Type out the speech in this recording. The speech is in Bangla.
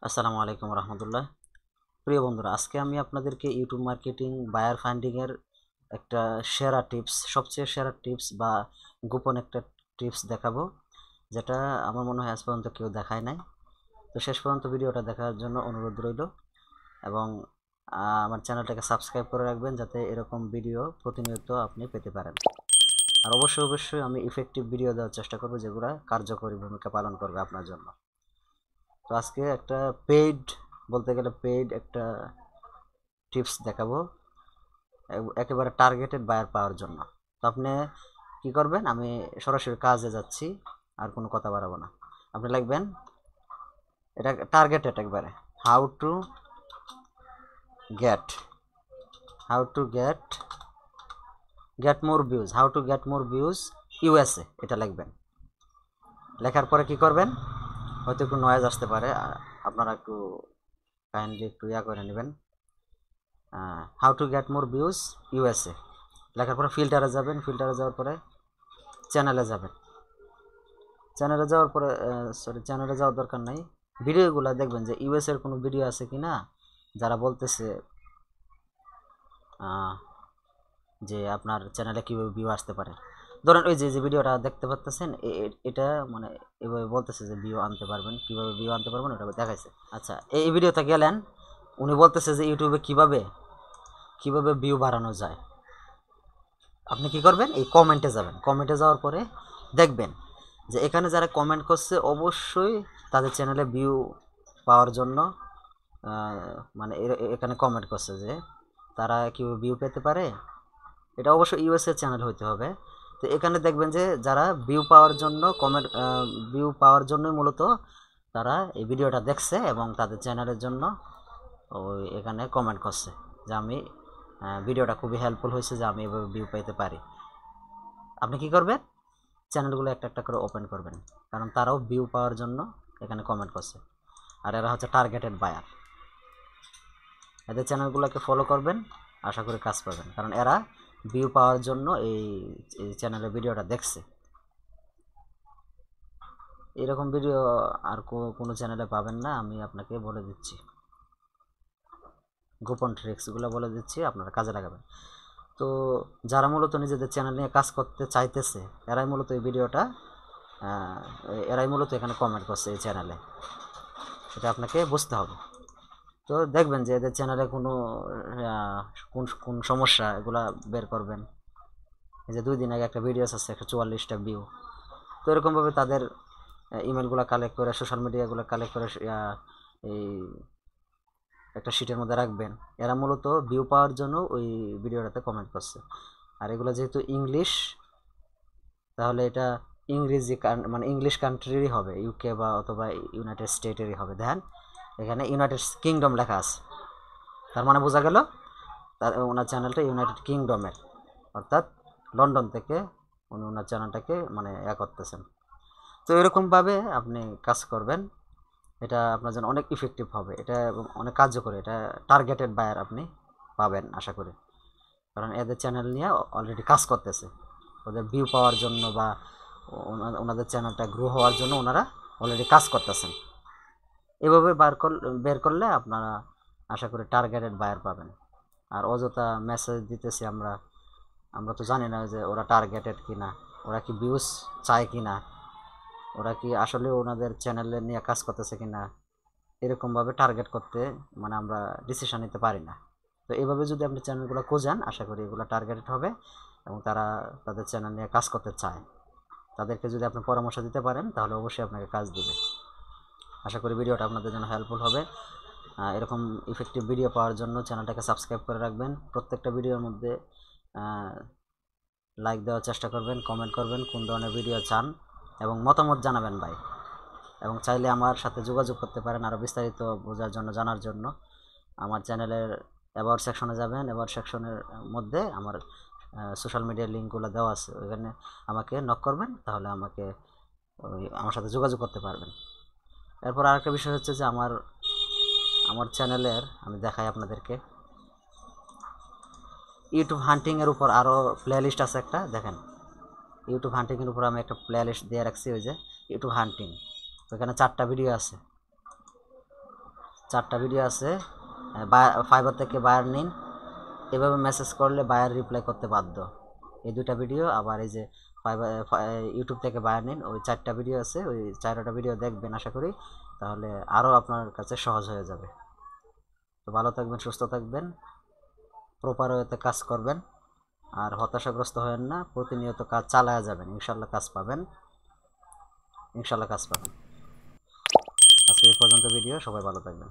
আসসালামু আলাইকুম রহমতুল্লাহ। প্রিয় বন্ধুরা, আজকে আমি আপনাদেরকে ইউটিউব মার্কেটিং বায়ার ফাইন্ডিংয়ের একটা সেরা টিপস, সবচেয়ে সেরা টিপস বা গোপন একটা টিপস দেখাবো, যেটা আমার মনে হয় আজ পর্যন্ত কেউ দেখায় নাই। তো শেষ পর্যন্ত ভিডিওটা দেখার জন্য অনুরোধ রইল এবং আমার চ্যানেলটাকে সাবস্ক্রাইব করে রাখবেন, যাতে এরকম ভিডিও প্রতিনিয়ত আপনি পেতে পারেন। আর অবশ্যই আমি ইফেক্টিভ ভিডিও দেওয়ার চেষ্টা করবো, যেগুলো কার্যকরী ভূমিকা পালন করবে আপনার জন্য। তো আজকে একটা পেইড, বলতে গেলে পেইড একটা টিপস দেখাবো, একেবারে টার্গেটেড বায়ার পাওয়ার জন্য। তো আপনি কি করবেন, আমি সরাসরি কাজে যাচ্ছি, আর কোনো কথা বাড়াবো না। আপনি লিখবেন, এটা টার্গেটেড একবারে, how to get how to get get more views, how to get more views USA, এটা লিখবেন। লেখার পরে কি করবেন, হয়তো একটু নয়েজ আসতে পারে, আপনারা একটু কাইন্ডলি একটু করে নেবেন। How to get more views USA লেখার পরে ফিল্টারে যাবেন, ফিল্টারে যাওয়ার পরে চ্যানেলে যাবেন। চ্যানেলে যাওয়ার পরে চ্যানেলে যাওয়ার দরকার নাই, ভিডিওগুলো দেখবেন যে ইউএসএর কোনো ভিডিও আছে কি না, যারা বলতেছে যে আপনার চ্যানেলে কীভাবে ভিউ আসতে পারে। ধরেন ওই যে ভিডিওটা দেখতে পাচ্ছেন, এটা মানে এভাবে বলতেছে যে ভিউ আনতে পারবেন, কীভাবে ভিউ আনতে পারবেন ওটা দেখাইছে। আচ্ছা, এই ভিডিওতে গেলেন, উনি বলতেছে যে ইউটিউবে কীভাবে ভিউ বাড়ানো যায়। আপনি কি করবেন, এই কমেন্টে যাবেন, কমেন্টে যাওয়ার পরে দেখবেন যে এখানে যারা কমেন্ট করছে অবশ্যই তাদের চ্যানেলে ভিউ পাওয়ার জন্য মানে এখানে কমেন্ট করছে যে তারা কীভাবে ভিউ পেতে পারে। এটা অবশ্যই ইউএসএ চ্যানেল হইতে হবে। তো এখানে দেখবেন যে যারা ভিউ পাওয়ার জন্য ভিউ পাওয়ার জন্যই মূলত তারা এই ভিডিওটা দেখছে এবং তাদের চ্যানেলের জন্য ওই এখানে কমেন্ট করছে যে আমি ভিডিওটা খুবই হেল্পফুল হয়েছে, যে আমি এভাবে ভিউ পেতে পারি। আপনি কি করবেন, চ্যানেলগুলো একটা একটা করে ওপেন করবেন, কারণ তারাও ভিউ পাওয়ার জন্য এখানে কমেন্ট করছে, আর এরা হচ্ছে টার্গেটেড বায়ার। এদের চ্যানেলগুলোকে ফলো করবেন, আশা করি কাজ পাবেন, কারণ এরা ভিউ পাওয়ার জন্য এই চ্যানেলের ভিডিওটা দেখছে। এরকম ভিডিও আর কোনো চ্যানেলে পাবেন না, আমি আপনাকে বলে দিচ্ছি, গোপন ট্রিক্সগুলো বলে দিচ্ছি, আপনারা কাজে লাগাবেন। তো যারা মূলত নিজেদের চ্যানেল নিয়ে কাজ করতে চাইতেছে, এরাই মূলত এই ভিডিওটা এরাই মূলত এখানে কমেন্ট করছে এই চ্যানেলে, এটা আপনাকে বুঝতে হবে। তো দেখবেন যে এদের চ্যানেলে কোনো কোন সমস্যা, এগুলা বের করবেন। এই যে 2 দিন আগে একটা ভিডিও আছে 144টা ভিউ। তো এরকমভাবে তাদের ইমেলগুলো কালেক্ট করে, সোশ্যাল মিডিয়াগুলো কালেক্ট করে এই একটা শিটের মধ্যে রাখবেন। এরা মূলত ভিউ পাওয়ার জন্য ওই ভিডিওটাতে কমেন্ট করছে। আর এগুলো যেহেতু ইংলিশ, তাহলে এটা ইংরেজি মানে ইংলিশ কান্ট্রিরই হবে, ইউকে বা অথবা ইউনাইটেড স্টেটেরই হবে। দেখেন এখানে ইউনাইটেড কিংডম লেখা আছে, তার মানে বোঝা গেল ওনার চ্যানেলটা ইউনাইটেড কিংডমের, অর্থাৎ লন্ডন থেকে উনি ওনার চ্যানেলটাকে মানে করতেছেন। তো এরকমভাবে আপনি কাজ করবেন, এটা আপনার জন্য অনেক ইফেক্টিভ হবে, এটা অনেক কার্যকরী, এটা টার্গেটেড বায়ার আপনি পাবেন আশা করি, কারণ এদের চ্যানেল নিয়ে অলরেডি কাজ করতেছে, ওদের ভিউ পাওয়ার জন্য বা ওনাদের চ্যানেলটা গ্রো হওয়ার জন্য ওনারা অলরেডি কাজ করতেছেন। এভাবে বের করলে আপনারা আশা করি টার্গেটেড বায়ার পাবেন। আর অযথা মেসেজ দিতেছি আমরা তো জানি না যে ওরা টার্গেটেড কিনা, ওরা কি ভিউজ চায় কিনা, ওরা কি আসলে ওনাদের চ্যানেলে নিয়ে কাজ করতেছে কিনা, এরকমভাবে টার্গেট করতে মানে আমরা ডিসিশন নিতে পারি না। তো এইভাবে যদি আপনি চ্যানেলগুলো খোঁজেন, আশা করি এগুলো টার্গেটেড হবে এবং তারা তাদের চ্যানেল নিয়ে কাজ করতে চায়। তাদেরকে যদি আপনি পরামর্শ দিতে পারেন, তাহলে অবশ্যই আপনাকে কাজ দিবে। আশা করি ভিডিওটা আপনাদের জন্য হেল্পফুল হবে। এরকম ইফেক্টিভ ভিডিও পাওয়ার জন্য চ্যানেলটাকে সাবস্ক্রাইব করে রাখবেন। প্রত্যেকটা ভিডিওর মধ্যে লাইক দেওয়ার চেষ্টা করবেন, কমেন্ট করবেন কোন ধরনের ভিডিও চান এবং মতামত জানাবেন ভাই। এবং চাইলে আমার সাথে যোগাযোগ করতে পারেন আরও বিস্তারিত বোঝার জন্য, জানার জন্য। আমার চ্যানেলের অ্যাবাউট সেকশনে যাবেন, অ্যাবাউট সেকশনের মধ্যে আমার সোশ্যাল মিডিয়ার লিঙ্কগুলো দেওয়া আছে, ওইখানে আমাকে নক করবেন, তাহলে আমার সাথে যোগাযোগ করতে পারবেন। এরপর আরেকটা বিষয় হচ্ছে যে আমার চ্যানেলের আমি দেখাই আপনাদেরকে, ইউটিউব হান্টিংয়ের উপর আরও প্লেলিস্ট আছে একটা, দেখেন ইউটিউব হান্টিংয়ের উপর আমি একটা প্লেলিস্ট দিয়ে রাখছি, ওই যে ইউটিউব হান্টিং, ওইখানে 4টা ভিডিও আছে। 4টা ভিডিও আছে। ফাইবার থেকে বায়ার নিন, এভাবে মেসেজ করলে বায়ার রিপ্লাই করতে বাধ্য। এই 2টা ভিডিও, আবার এই যে ইউটিউব থেকে বায়ার নিন, ওই 4টা ভিডিও আছে, ওই 4টা ভিডিও দেখবেন আশা করি, তাহলে আরও আপনার কাছে সহজ হয়ে যাবে। তো ভালো থাকবেন, সুস্থ থাকবেন, প্রপার ওয়েতে কাজ করবেন, আর হতাশাগ্রস্ত হবেন না, প্রতিনিয়ত কাজ চালায়া যাবেন, ইনশাল্লাহ কাজ পাবেন, ইনশাল্লাহ কাজ পাবেন। আজকে এই পর্যন্ত ভিডিও, সবাই ভালো থাকবেন।